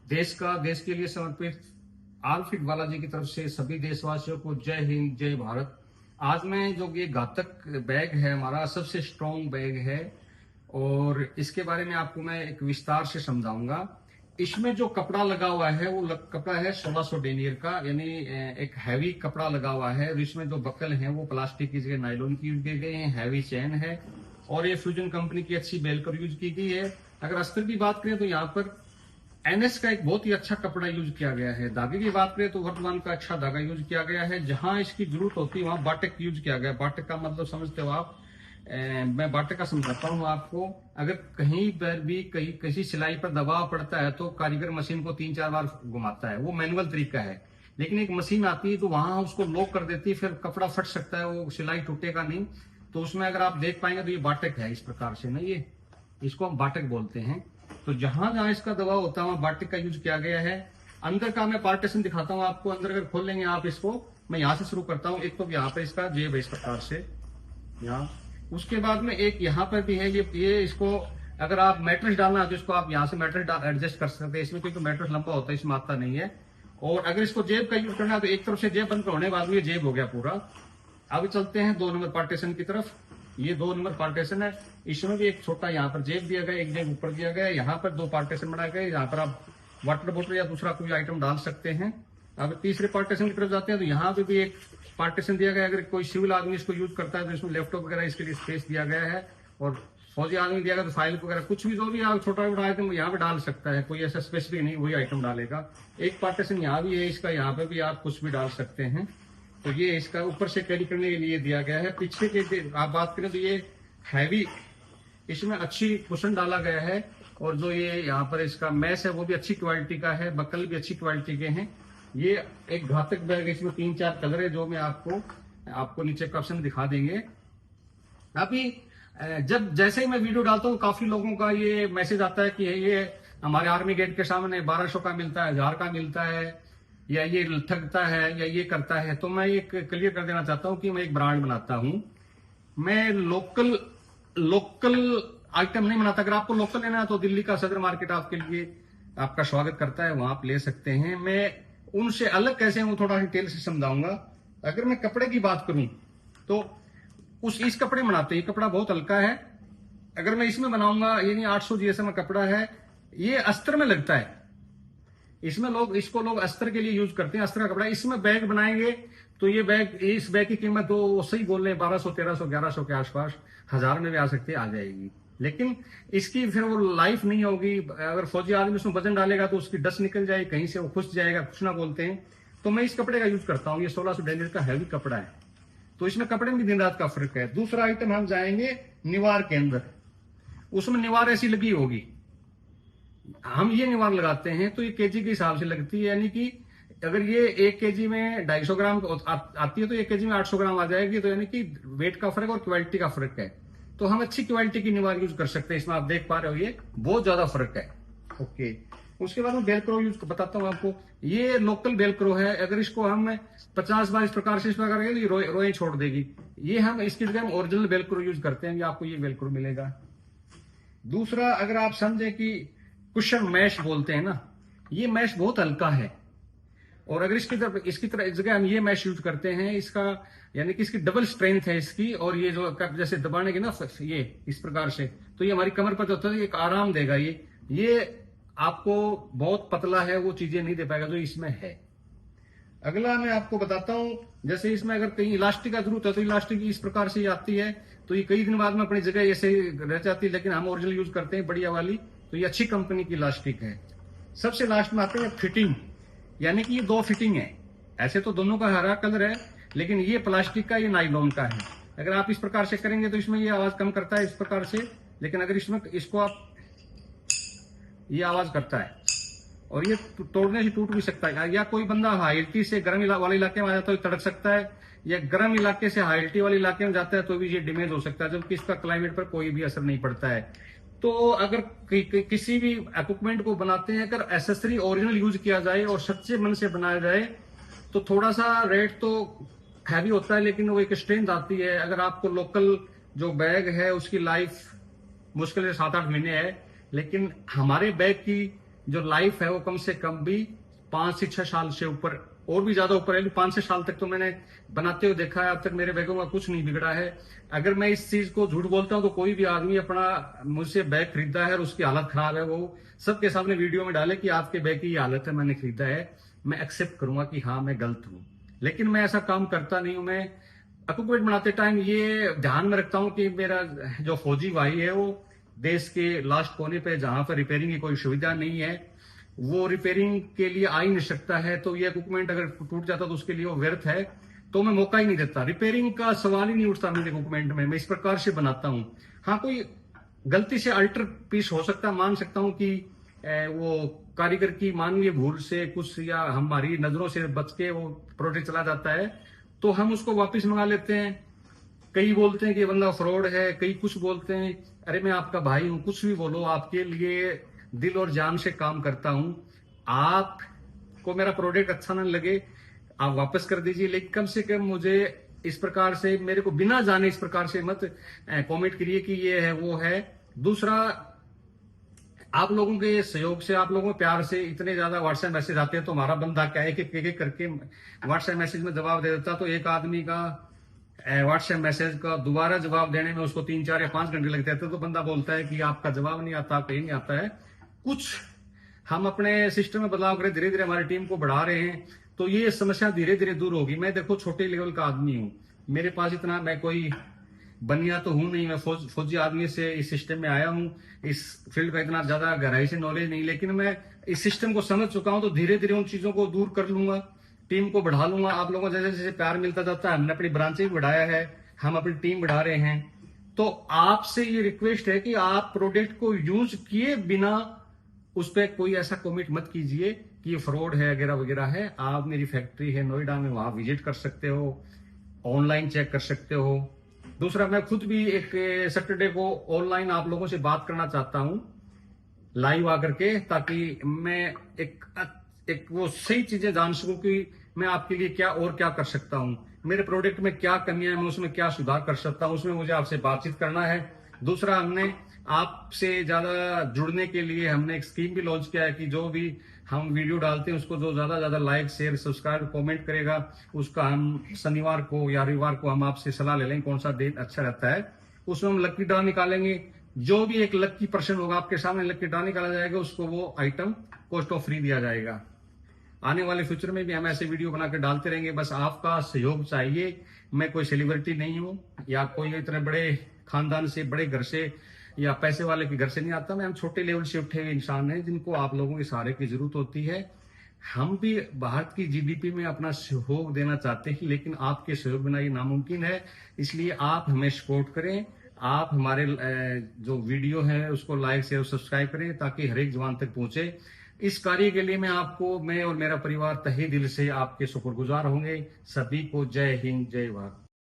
देश के लिए समर्पित आलफिट बालाजी की तरफ से सभी देशवासियों को जय हिंद, जय भारत। आज मैं जो ये घातक बैग है, हमारा सबसे स्ट्रॉन्ग बैग है, और इसके बारे में आपको मैं एक विस्तार से समझाऊंगा। इसमें जो कपड़ा लगा हुआ है वो कपड़ा है 1600 डेनियर का, यानी एक हैवी कपड़ा लगा हुआ है। और इसमें जो बकल हैं वो प्लास्टिक की जगह नायलॉन की यूज किए गए हैं। हैवी चेन है और ये फ्यूजन कंपनी की अच्छी बेलकर यूज की गई है। अगर अस्तर की बात करें तो यहाँ पर एनएस का एक बहुत ही अच्छा कपड़ा यूज किया गया है। धागे की बात करें तो वर्तमान का अच्छा धागा यूज किया गया है। जहां इसकी जरूरत होती है वहां बाटक यूज किया गया है। बाटक का मतलब समझते हो आप? मैं बाटक का समझाता हूँ आपको। अगर कहीं पर भी कहीं किसी सिलाई पर दबाव पड़ता है तो कारीगर मशीन को 3-4 बार घुमाता है, वो मैनुअल तरीका है। लेकिन एक मशीन आती है तो वहां उसको लॉक कर देती है, फिर कपड़ा फट सकता है, वो सिलाई टूटेगा नहीं। तो उसमें अगर आप देख पाएंगे तो ये बाटक है इस प्रकार से ना, ये इसको हम बाटक बोलते हैं। तो जहां जहां इसका दबाव होता है वहां बाटिक का यूज किया गया है। अंदर का मैं पार्टीशन दिखाता हूं आपको। अंदर अगर खोल लेंगे आप इसको, मैं यहां से शुरू करता हूं। एक तो यहाँ पे इसका जेब है इस प्रकार से, यहाँ। उसके बाद में एक यहाँ पर भी है, ये इसको अगर आप मैट्रेस डालना है तो इसको आप यहाँ से मैट्रेस एडजस्ट कर सकते हैं इसमें, क्योंकि मैट्रेस लंबा होता है, इसमें आता नहीं है। और अगर इसको जेब का यूज करना है तो एक तरफ से जेब बंद होने के बाद में ये जेब हो गया पूरा। अब चलते हैं 2 नंबर पार्टीशन की तरफ। ये 2 नंबर पार्टीशन है। इसमें भी एक छोटा यहाँ पर जेब दिया गया, एक जेब ऊपर दिया गया। यहाँ पर 2 पार्टीशन बनाए गए, यहाँ पर आप वाटर बोतल या दूसरा कोई आइटम डाल सकते हैं। अब तीसरे पार्टीशन की तरफ जाते हैं तो यहाँ पे भी एक पार्टीशन दिया गया। अगर कोई सिविल आदमी इसको यूज करता है तो इसमें लैपटॉप वगैरह इसके लिए स्पेस दिया गया है। और फौजी आदमी दिया गया तो फाइल वगैरह कुछ भी जो भी आप छोटा बड़ा आइटम यहाँ पे डाल सकता है। कोई ऐसा स्पेसिफिक नहीं, वही आइटम डालेगा। एक पार्टीशन यहाँ भी है इसका, यहाँ पे भी आप कुछ भी डाल सकते हैं। तो ये इसका ऊपर से कैरी करने के लिए दिया गया है। पीछे के आप बात करें तो ये हैवी, इसमें अच्छी कुशन डाला गया है। और जो ये यहाँ पर इसका मैश है वो भी अच्छी क्वालिटी का है, बकल भी अच्छी क्वालिटी के हैं। ये एक घातक बैग है, इसमें 3-4 कलर है जो मैं आपको नीचे कैप्शन दिखा देंगे। अभी जब जैसे ही मैं वीडियो डालता हूँ काफी लोगों का ये मैसेज आता है कि ये हमारे आर्मी गेट के सामने 1200 का मिलता है, 1000 का मिलता है, या ये ठगता है या ये करता है। तो मैं ये क्लियर कर देना चाहता हूँ कि मैं एक ब्रांड बनाता हूँ। मैं लोकल आइटम नहीं बनाता। अगर आपको लोकल लेना है तो दिल्ली का सदर मार्केट आपके लिए आपका स्वागत करता है, वहां आप ले सकते हैं। मैं उनसे अलग कैसे हूं थोड़ा डिटेल से समझाऊंगा। अगर मैं कपड़े की बात करूं तो इस कपड़े में बनाते हैं। ये कपड़ा बहुत हल्का है। अगर मैं इसमें बनाऊंगा, ये नहीं 800 जीएसएम का कपड़ा है, ये अस्तर में लगता है। इसमें इसको लोग अस्तर के लिए यूज करते हैं, अस्तर का कपड़ा। इसमें बैग बनाएंगे तो ये बैग, इस बैग की कीमत तो सही बोल रहे हैं 1200, 1300, 1100 के आसपास, 1000 में भी आ सकती है, आ जाएगी। लेकिन इसकी फिर वो लाइफ नहीं होगी। अगर फौजी आदमी उसमें वजन डालेगा तो उसकी डस्ट निकल जाएगी, कहीं से वो खुश जाएगा, कुछ ना बोलते हैं। तो मैं इस कपड़े का यूज करता हूँ। ये 1600 डेनियर का हैवी कपड़ा है, तो इसमें कपड़े में दिन रात का फर्क है। दूसरा आइटम हम जाएंगे निवार के अंदर। उसमें निवार ऐसी लगी होगी, हम ये निवार लगाते हैं तो ये केजी के हिसाब से लगती है। यानी कि अगर ये 1 केजी में 250 ग्राम आती है तो 1 केजी में 800 ग्राम आ जाएगी। तो यानी कि वेट का फर्क और क्वालिटी का फर्क है। तो हम अच्छी क्वालिटी की निवार यूज कर सकते हैं। इसमें आप देख पा रहे हो ये बहुत ज्यादा फर्क है। ओके, उसके बाद में बेलक्रो यूज बताता हूँ आपको। ये लोकल बेलक्रो है। अगर इसको हम 50 बार इस प्रकार से इसमें करेंगे तो ये रोए छोड़ देगी। ये हम इसकी जगह हम ओरिजिनल बेलक्रो यूज करते हैं, आपको ये बेलक्रो मिलेगा। दूसरा, अगर आप समझे कि कुशन मैश बोलते हैं ना, ये मैश बहुत हल्का है। और अगर इसकी तरह इस जगह हम ये मैश यूज करते हैं, इसका यानी कि इसकी डबल स्ट्रेंथ है इसकी। और ये जो जैसे दबाने की ना ये इस प्रकार से, तो ये हमारी कमर पर जो होता है एक आराम देगा। ये आपको बहुत पतला है, वो चीजें नहीं दे पाएगा जो इसमें है। अगला मैं आपको बताता हूं, जैसे इसमें अगर कहीं इलास्टिक का जरूरत है तो इलास्टिक इस प्रकार से आती है। तो ये कई दिन बाद में अपनी जगह ऐसे रह जाती है, लेकिन हम ओरिजिनल यूज करते हैं बढ़िया वाली। तो ये अच्छी कंपनी की इलास्टिक है। सबसे लास्ट में आते हैं फिटिंग, यानी कि ये 2 फिटिंग है। ऐसे तो दोनों का हरा कलर है, लेकिन ये प्लास्टिक का, ये नायलॉन का है। अगर आप इस प्रकार से करेंगे तो इसमें ये आवाज कम करता है इस प्रकार से, लेकिन अगर इसको आप, ये आवाज करता है। और ये तोड़ने से टूट भी सकता है। या कोई बंदा हाइल्टी से गर्म वाले इलाके में आ जाता है तो तड़क सकता है, या गर्म इलाके से हाइल्टी वाले इलाके में जाता है तो भी ये डैमेज हो सकता है, जबकि इसका क्लाइमेट पर कोई भी असर नहीं पड़ता है। तो अगर किसी भी इक्विपमेंट को बनाते हैं, अगर एसेसरी ओरिजिनल यूज किया जाए और सच्चे मन से बनाया जाए तो थोड़ा सा रेट तो हैवी होता है, लेकिन वो एक स्ट्रेंथ आती है। अगर आपको लोकल जो बैग है उसकी लाइफ मुश्किल से 7-8 महीने है, लेकिन हमारे बैग की जो लाइफ है वो कम से कम भी 5 से 6 साल से ऊपर और भी ज्यादा ऊपर है। 5 से 6 साल तक तो मैंने बनाते हुए देखा है, अब तक मेरे बैगों का कुछ नहीं बिगड़ा है। अगर मैं इस चीज को झूठ बोलता हूं तो कोई भी आदमी अपना मुझसे बैग खरीदा है और उसकी हालत खराब है, वो सबके सामने वीडियो में डाले कि आपके बैग की ये हालत है, मैंने खरीदा है, मैं एक्सेप्ट करूंगा कि हाँ मैं गलत हूं। लेकिन मैं ऐसा काम करता नहीं हूं। मैं इक्विपमेंट बनाते टाइम ये ध्यान में रखता हूं कि मेरा जो फौजी भाई है वो देश के लास्ट कोने पे जहां पर रिपेयरिंग की कोई सुविधा नहीं है, वो रिपेयरिंग के लिए आ ही नहीं सकता है, तो ये इक्विपमेंट अगर टूट जाता तो उसके लिए वो व्यर्थ है, तो मैं मौका ही नहीं देता। रिपेयरिंग का सवाल ही नहीं उठता मेरे इक्विपमेंट में, मैं इस प्रकार से बनाता हूं। हाँ, कोई गलती से अल्टर पीस हो सकता है, मान सकता हूं कि वो कारीगर की मानवीय भूल से कुछ या हमारी नजरों से बच के वो प्रोडक्ट चला जाता है, तो हम उसको वापस मंगा लेते हैं। कई बोलते हैं कि ये बंदा फ्रॉड है, कई कुछ बोलते हैं। अरे मैं आपका भाई हूं, कुछ भी बोलो, आपके लिए दिल और जान से काम करता हूं। आपको मेरा प्रोडक्ट अच्छा ना लगे आप वापस कर दीजिए, लेकिन कम से कम मुझे इस प्रकार से मेरे को बिना जाने इस प्रकार से मत कमेंट करिए कि ये है वो है। दूसरा, आप लोगों के सहयोग से, आप लोगों के प्यार से इतने ज्यादा व्हाट्सएप मैसेज आते हैं, तो हमारा बंदा क्या है कि एक करके व्हाट्सएप मैसेज में जवाब दे देता, तो एक आदमी का व्हाट्सएप मैसेज का दोबारा जवाब देने में उसको 3, 4 या 5 घंटे लगते हैं। तो बंदा बोलता है कि आपका जवाब नहीं आता, कहीं नहीं आता है। कुछ हम अपने सिस्टम में बदलाव करें, धीरे धीरे हमारी टीम को बढ़ा रहे हैं, तो ये समस्या धीरे धीरे दूर होगी। मैं देखो छोटे लेवल का आदमी हूं, मेरे पास इतना, मैं कोई बनिया तो हूं नहीं, मैं फौजी आदमी से इस सिस्टम में आया हूं। इस फील्ड का इतना ज्यादा गहराई से नॉलेज नहीं, लेकिन मैं इस सिस्टम को समझ चुका हूं, तो धीरे धीरे उन चीजों को दूर कर लूंगा, टीम को बढ़ा लूंगा। आप लोगों को जैसे जैसे प्यार मिलता जाता है, हमने अपनी ब्रांचें भी बढ़ाया है, हम अपनी टीम बढ़ा रहे हैं। तो आपसे ये रिक्वेस्ट है कि आप प्रोडक्ट को यूज किए बिना उस पर कोई ऐसा कमेंट मत कीजिए कि ये फ्रॉड है वगैरह वगैरह है। आप, मेरी फैक्ट्री है नोएडा में, वहां विजिट कर सकते हो, ऑनलाइन चेक कर सकते हो। दूसरा, मैं खुद भी एक सैटरडे को ऑनलाइन आप लोगों से बात करना चाहता हूं, लाइव आकर के, ताकि मैं एक वो सही चीजें जान सकूं कि मैं आपके लिए क्या और क्या कर सकता हूं, मेरे प्रोडक्ट में क्या कमियां हैं, मैं उसमें क्या सुधार कर सकता हूं, उसमें मुझे आपसे बातचीत करना है। दूसरा, हमने आपसे ज्यादा जुड़ने के लिए हमने एक स्कीम भी लॉन्च किया है कि जो भी हम वीडियो डालते हैं उसको जो ज्यादा लाइक शेयर सब्सक्राइब कमेंट करेगा, उसका हम शनिवार को या रविवार को हम आपसे सलाह ले लेंगे कौन सा दिन अच्छा रहता है, उसमें हम लक्की ड्रा निकालेंगे। जो भी एक लक्की पर्सन होगा आपके सामने लक्की ड्रा निकाला जाएगा, उसको वो आइटम कॉस्ट ऑफ फ्री दिया जाएगा। आने वाले फ्यूचर में भी हम ऐसे वीडियो बनाकर डालते रहेंगे, बस आपका सहयोग चाहिए। मैं कोई सेलिब्रिटी नहीं हूं या कोई इतने बड़े खानदान से, बड़े घर से या पैसे वाले के घर से नहीं आता मैं। हम छोटे लेवल से उठे हुए इंसान हैं जिनको आप लोगों के सहारे की जरूरत होती है। हम भी भारत की जीडीपी में अपना सहयोग देना चाहते हैं, लेकिन आपके सहयोग बिना ये नामुमकिन है। इसलिए आप हमें सपोर्ट करें, आप हमारे जो वीडियो है उसको लाइक शेयर सब्सक्राइब करें, ताकि हर एक जवान तक पहुंचे। इस कार्य के लिए मैं और मेरा परिवार तहे दिल से आपके शुक्रगुजार होंगे। सभी को जय हिंद, जय भारत।